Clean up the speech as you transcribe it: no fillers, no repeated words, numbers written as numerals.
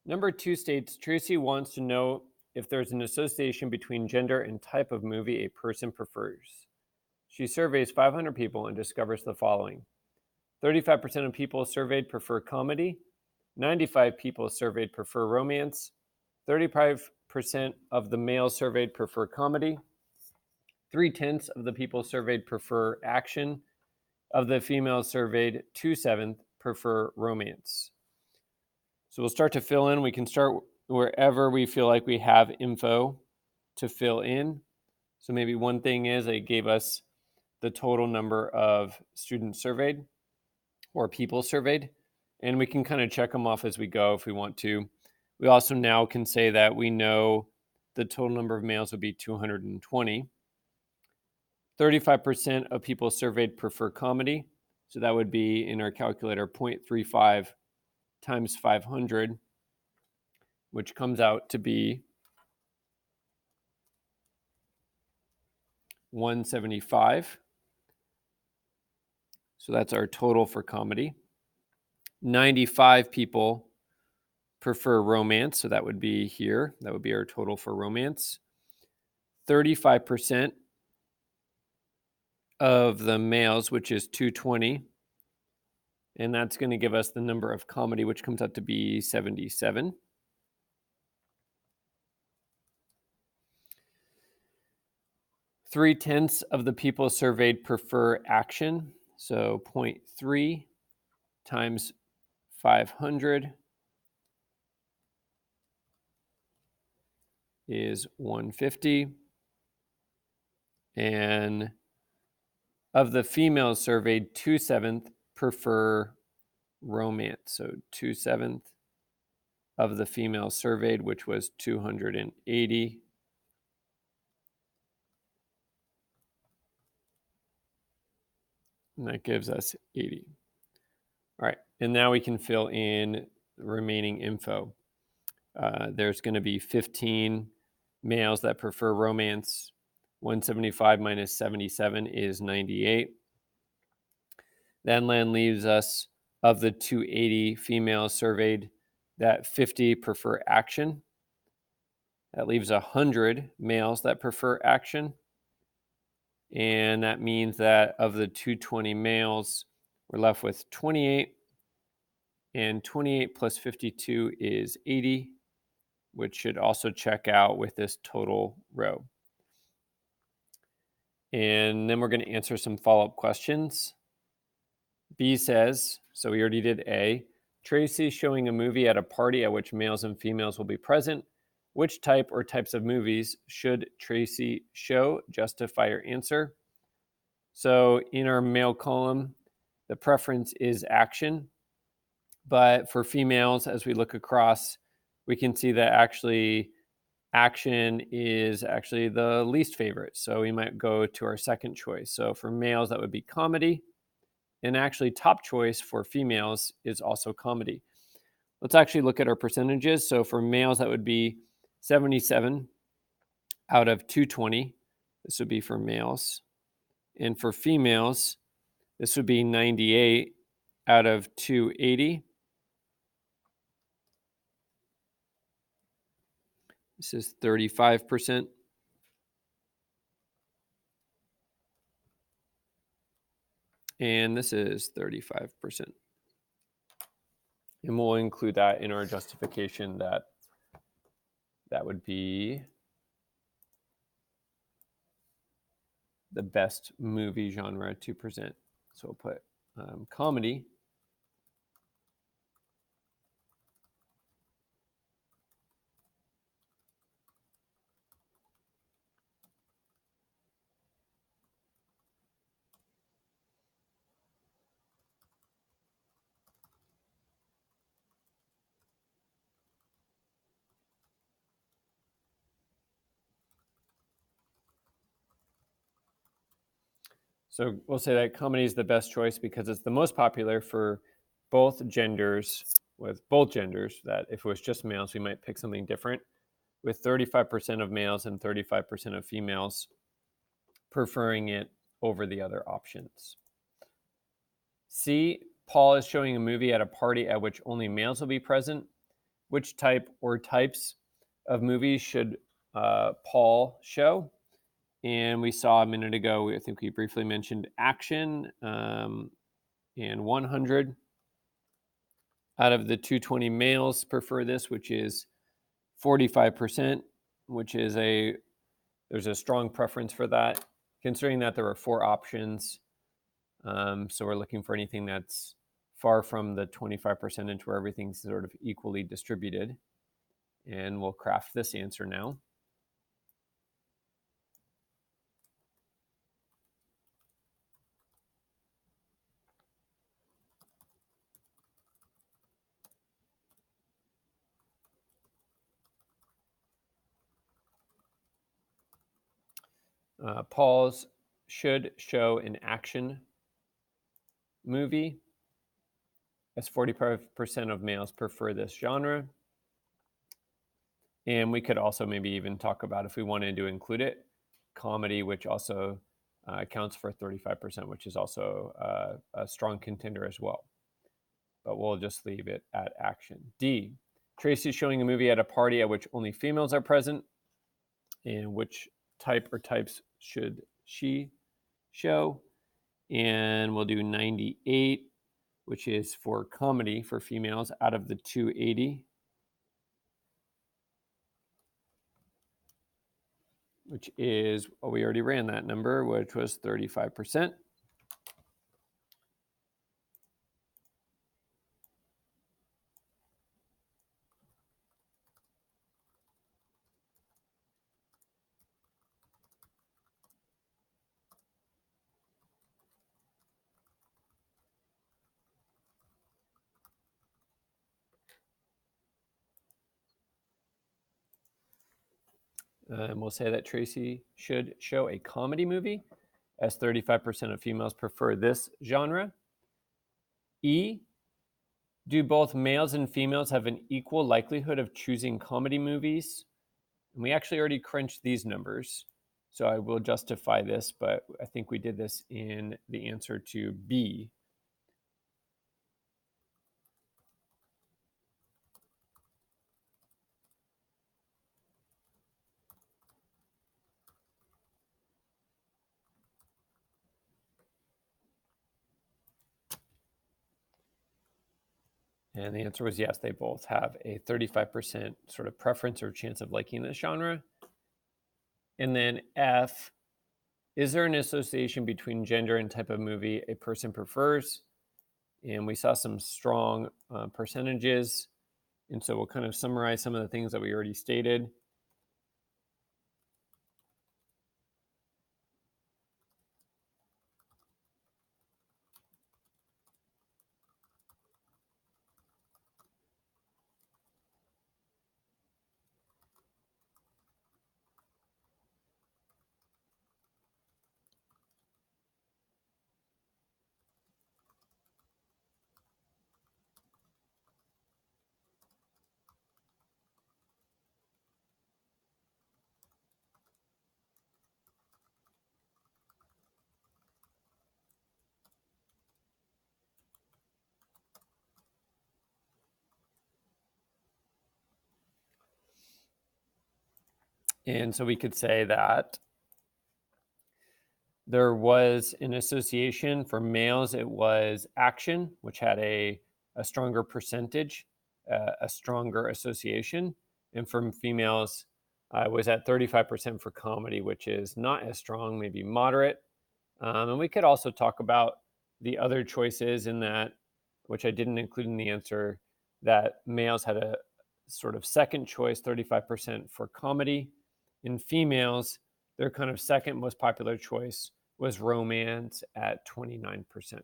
Number 2 states Tracy wants to know if there's an association between gender and type of movie a person prefers. She surveys 500 people and discovers the following: 35% of people surveyed prefer comedy, 95 people surveyed prefer romance, 35% of the males surveyed prefer comedy, 3/10 of the people surveyed prefer action, of the females surveyed 2/7 prefer romance. So we'll start to fill in. We can start wherever we feel like we have info to fill in. So maybe one thing is it gave us the total number of students surveyed or people surveyed, and we can kind of check them off as we go if we want to. We also now can say that we know the total number of males would be 220. 35% of people surveyed prefer comedy. So that would be in our calculator 0.35 times 500, which comes out to be 175. So that's our total for comedy. 95 people prefer romance. So that would be here. That would be our total for romance. 35% of the males, which is 220. And that's going to give us the number of comedy, which comes out to be 77. Three-tenths of the people surveyed prefer action. So 0.3 times 500 is 150. And of the females surveyed, 2/7 prefer romance. So 2/7 of the females surveyed, which was 280. And that gives us 80. All right, and now we can fill in the remaining info. There's going to be 15 males that prefer romance. 175 minus 77 is 98. Then leaves us, of the 280 females surveyed, that 50 prefer action. That leaves 100 males that prefer action. And that means that of the 220 males, we're left with 28. And 28 plus 52 is 80, which should also check out with this total row. And then we're going to answer some follow-up questions. B says, so we already did A, Tracy showing a movie at a party at which males and females will be present. Which type or types of movies should Tracy show? Justify your answer. So in our male column, the preference is action. But for females, as we look across, we can see that actually action is actually the least favorite. So we might go to our second choice. So for males, that would be comedy. And actually, top choice for females is also comedy. Let's actually look at our percentages. So for males, that would be 77 out of 220. This would be for males. And for females, this would be 98 out of 280. This is 35%. And this is 35%. And we'll include that in our justification that that would be the best movie genre to present. So we'll put comedy. So we'll say that comedy is the best choice because it's the most popular for both genders, with both genders, that if it was just males, we might pick something different, with 35% of males and 35% of females preferring it over the other options. C, Paul is showing a movie at a party at which only males will be present. which type or types of movies should Paul show? And we saw a minute ago, I think we briefly mentioned action, and 100 out of the 220 males prefer this, which is 45%, which is there's a strong preference for that, considering that there are 4 options. So we're looking for anything that's far from the 25% where everything's sort of equally distributed. And we'll craft this answer now. Paul's should show an action movie, as 45% of males prefer this genre. And we could also maybe even talk about, if we wanted to include it, comedy, which also accounts for 35%, which is also a strong contender as well. But we'll just leave it at action. D, Tracy's showing a movie at a party at which only females are present. And which type or types should she show? And we'll do 98, which is for comedy for females out of the 280, which is, we already ran that number, which was 35%. And we'll say that Tracy should show a comedy movie, as 35% of females prefer this genre. E, do both males and females have an equal likelihood of choosing comedy movies? And we actually already crunched these numbers, so I will justify this, but I think we did this in the answer to B. And the answer was yes, they both have a 35% sort of preference or chance of liking this genre. And then F, is there an association between gender and type of movie a person prefers? And we saw some strong percentages. And so we'll kind of summarize some of the things that we already stated. And so we could say that there was an association for males. It was action, which had a stronger percentage, a stronger association. And from females, it was at 35% for comedy, which is not as strong, maybe moderate. And we could also talk about the other choices in that, which I didn't include in the answer, that males had a sort of second choice, 35% for comedy. In females, their kind of second most popular choice was romance at 29%.